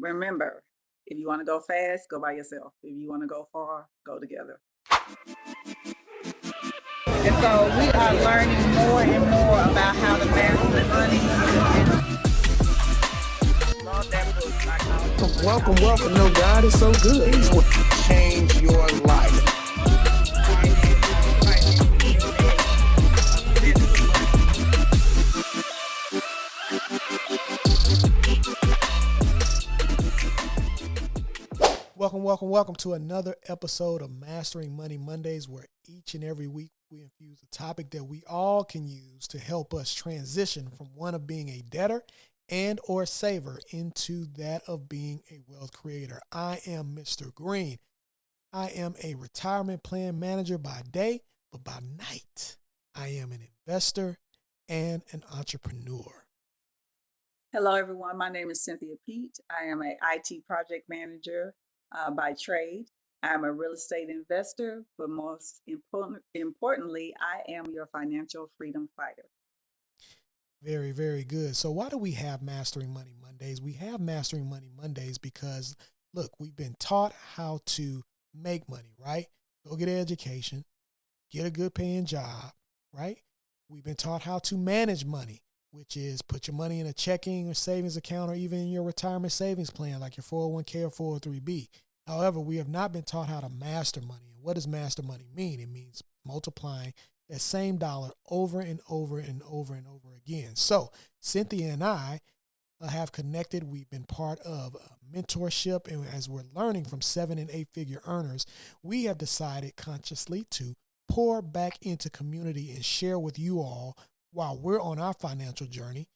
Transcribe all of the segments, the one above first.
remember, if you want to go fast, go by yourself. If you want to go far, go together. And so we are learning more and more about how to master money. Love that book. Welcome. No, God is so good. These will change your life. Welcome to another episode of Mastering Money Mondays, where each and every week we infuse a topic that we all can use to help us transition from one of being a debtor and or saver into that of being a wealth creator. I am Mr. Green. I am a retirement plan manager by day, but by night, I am an investor and an entrepreneur. Hello, everyone. My name is Cynthia Pete. I am an IT project manager by trade. I'm a real estate investor, but most importantly, I am your financial freedom fighter. Very, very good. So why do we have Mastering Money Mondays? We have Mastering Money Mondays because, look, we've been taught how to make money, right? Go get an education, get a good paying job, right? We've been taught how to manage money, which is put your money in a checking or savings account or even in your retirement savings plan like your 401k or 403b. However, we have not been taught how to master money. And what does master money mean? It means multiplying that same dollar over and over and over and over again. So Cynthia and I have connected. We've been part of a mentorship. And as we're learning from 7- and 8-figure earners, we have decided consciously to pour back into community and share with you all while we're on our financial journey,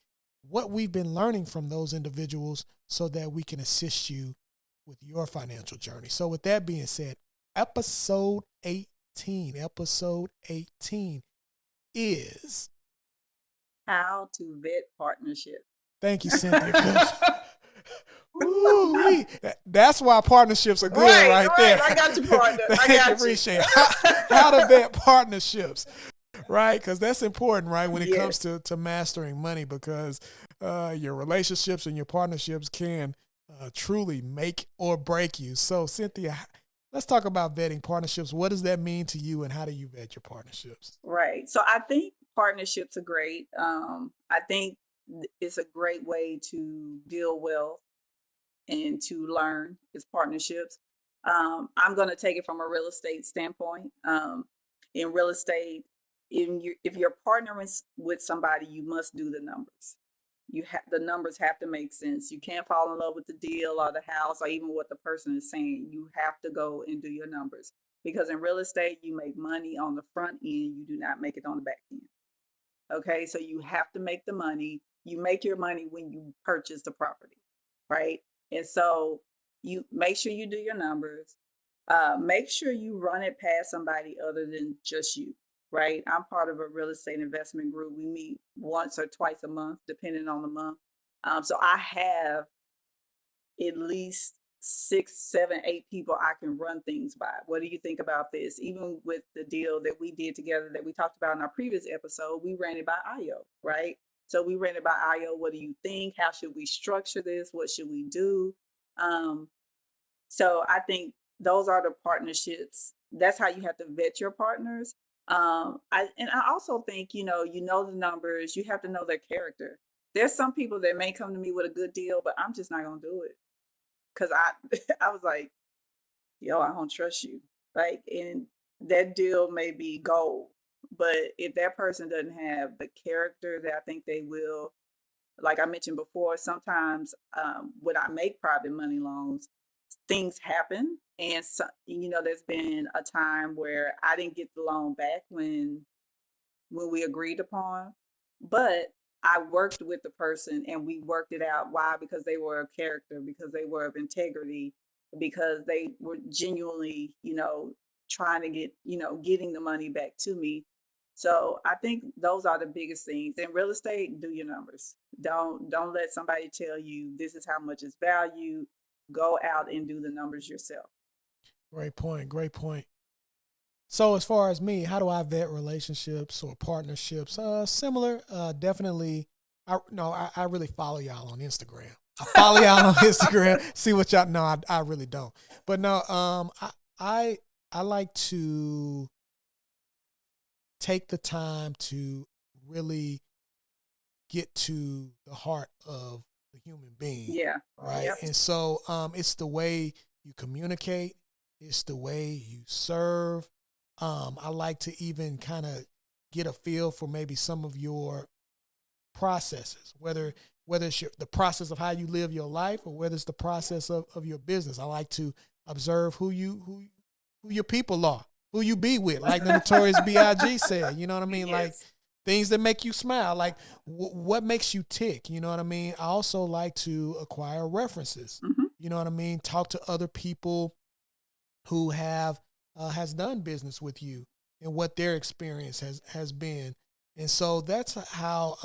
what we've been learning from those individuals so that we can assist you with your financial journey. So with that being said, episode 18 is how to vet partnership. Thank you, Cynthia. Ooh, that's why partnerships are good right there. I got you, partner. I got you. Appreciate how to vet partnerships. Right, because that's important, right, when it comes to mastering money, because your relationships and your partnerships can truly make or break you. So, Cynthia, let's talk about vetting partnerships. What does that mean to you, and how do you vet your partnerships? Right. So, I think partnerships are great. I think it's a great way to build wealth and to learn is partnerships. I'm going to take it from a real estate standpoint. In real estate, if you're partnering with somebody, you must do the numbers. The numbers have to make sense. You can't fall in love with the deal or the house or even what the person is saying. You have to go and do your numbers, because in real estate, you make money on the front end. You do not make it on the back end. Okay, so you have to make the money. You make your money when you purchase the property, right? And so you make sure you do your numbers. Make sure you run it past somebody other than just you. Right. I'm part of a real estate investment group. We meet once or twice a month, depending on the month. So I have at least 6, 7, 8 people I can run things by. What do you think about this? Even with the deal that we did together that we talked about in our previous episode, we ran it by IO, right? So we ran it by IO. What do you think? How should we structure this? What should we do? So I think those are the partnerships. That's how you have to vet your partners. I also think, you know the numbers, you have to know their character. There's some people that may come to me with a good deal, but I'm just not going to do it. Cause I was like, yo, I don't trust you. Like, and that deal may be gold, but if that person doesn't have the character that I think they will, like I mentioned before, sometimes when I make private money loans, things happen. And so, there's been a time where I didn't get the loan back when we agreed upon, but I worked with the person and we worked it out. Why? Because they were a character, because they were of integrity, because they were genuinely, trying to get, getting the money back to me. So I think those are the biggest things. In real estate, do your numbers. Don't let somebody tell you this is how much it's valued. Go out and do the numbers yourself. Great point. So as far as me, how do I vet relationships or partnerships? Similar, definitely. I really follow y'all on Instagram. I follow y'all on Instagram. See what y'all. No, I really don't. But no, I I like to take the time to really get to the heart of the human being, Yeah. right? Yep. And so it's the way you communicate, it's the way you serve. I like to even kind of get a feel for maybe some of your processes, whether it's the process of how you live your life or whether it's the process of your business. I like to observe who your people are, who you be with, like the Notorious B.I.G. said. You know what I mean? Like Yes. things that make you smile, like what makes you tick. You know what I mean? I also like to acquire references. Hmm. You know what I mean? Talk to other people who have has done business with you and what their experience has been. And so that's how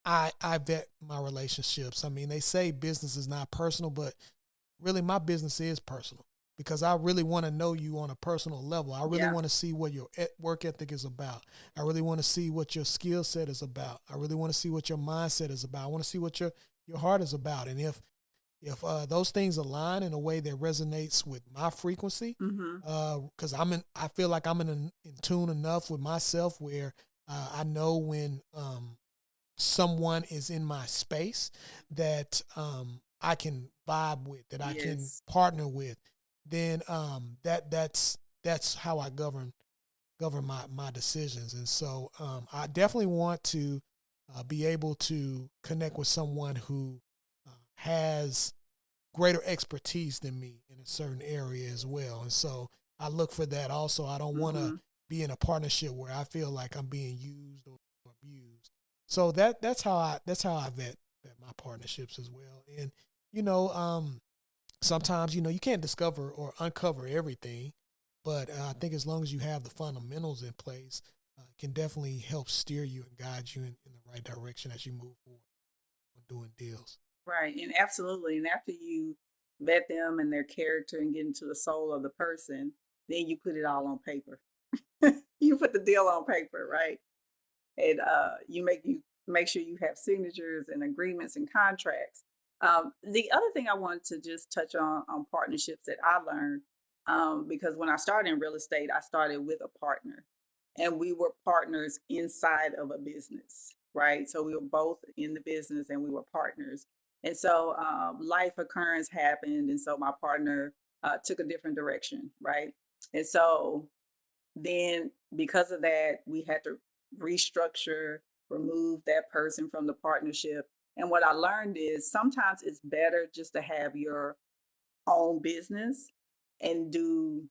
I vet my relationships. I mean, they say business is not personal, but really my business is personal because I really want to know you on a personal level. I really Yeah. want to see what your work ethic is about. I really want to see what your skill set is about. I really want to see what your mindset is about. I want to see what your heart is about. And if those things align in a way that resonates with my frequency, Hmm. because I feel like I'm in tune enough with myself where I know when someone is in my space that I can vibe with, that I can Yes. partner with, then that's how I govern my decisions. And so I definitely want to be able to connect with someone who has greater expertise than me in a certain area as well. And so I look for that also. I don't want to Hmm. be in a partnership where I feel like I'm being used or abused. So that's how I vet my partnerships as well. And you know, sometimes you can't discover or uncover everything, but I think as long as you have the fundamentals in place, it can definitely help steer you and guide you in the right direction as you move forward on doing deals. Right. And absolutely. And after you vet them and their character and get into the soul of the person, then you put it all on paper. You put the deal on paper, right? And you make sure you have signatures and agreements and contracts. The other thing I wanted to just touch on partnerships that I learned, because when I started in real estate, I started with a partner, and we were partners inside of a business, right? So we were both in the business and we were partners. And so life occurrence happened, and so my partner took a different direction, right? And so then because of that, we had to restructure, remove that person from the partnership. And what I learned is sometimes it's better just to have your own business and do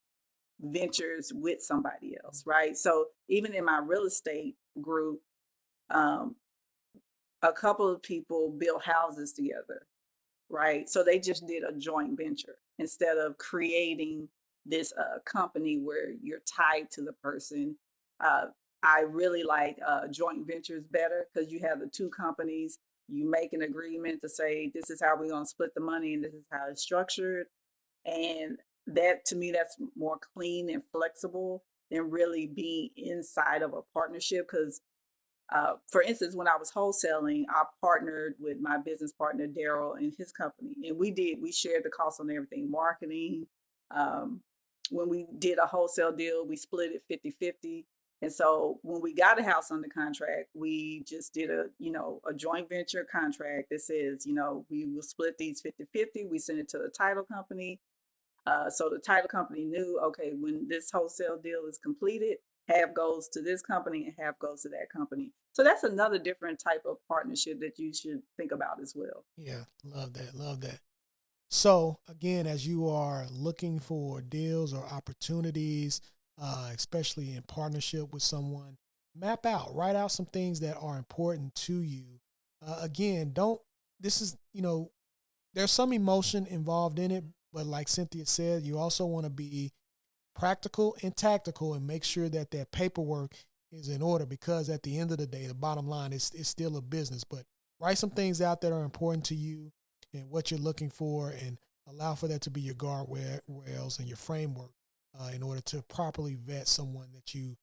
ventures with somebody else, right? So even in my real estate group, um, a couple of people built houses together, right? So they just did a joint venture instead of creating this company where you're tied to the person. Uh, I really like joint ventures better because you have the two companies. You make an agreement to say this is how we're going to split the money and this is how it's structured. And that to me, that's more clean and flexible than really being inside of a partnership because for instance, when I was wholesaling, I partnered with my business partner, Daryl, and his company. And we shared the cost on everything marketing. Um, when we did a wholesale deal, we split it 50-50. And so when we got a house under contract, we just did a joint venture contract that says, we will split these 50-50. We send it to the title company. So the title company knew, okay, when this wholesale deal is completed, half goes to this company and half goes to that company. So that's another different type of partnership that you should think about as well. Yeah, love that. Love that. So again, as you are looking for deals or opportunities, especially in partnership with someone, write out some things that are important to you. Again, don't, this is, there's some emotion involved in it, but like Cynthia said, you also want to be practical and tactical and make sure that that paperwork is in order because at the end of the day, the bottom line is still a business. But write some things out that are important to you and what you're looking for and allow for that to be your guardrails and your framework in order to properly vet someone that you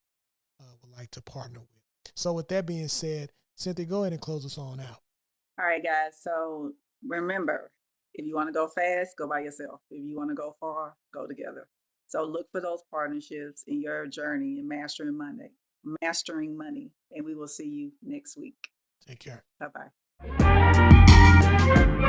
would like to partner with. So with that being said, Cynthia, go ahead and close us on out. All right, guys. So remember, if you want to go fast, go by yourself. If you want to go far, go together. So look for those partnerships in your journey in mastering money, and we will see you next week. Take care. Bye bye.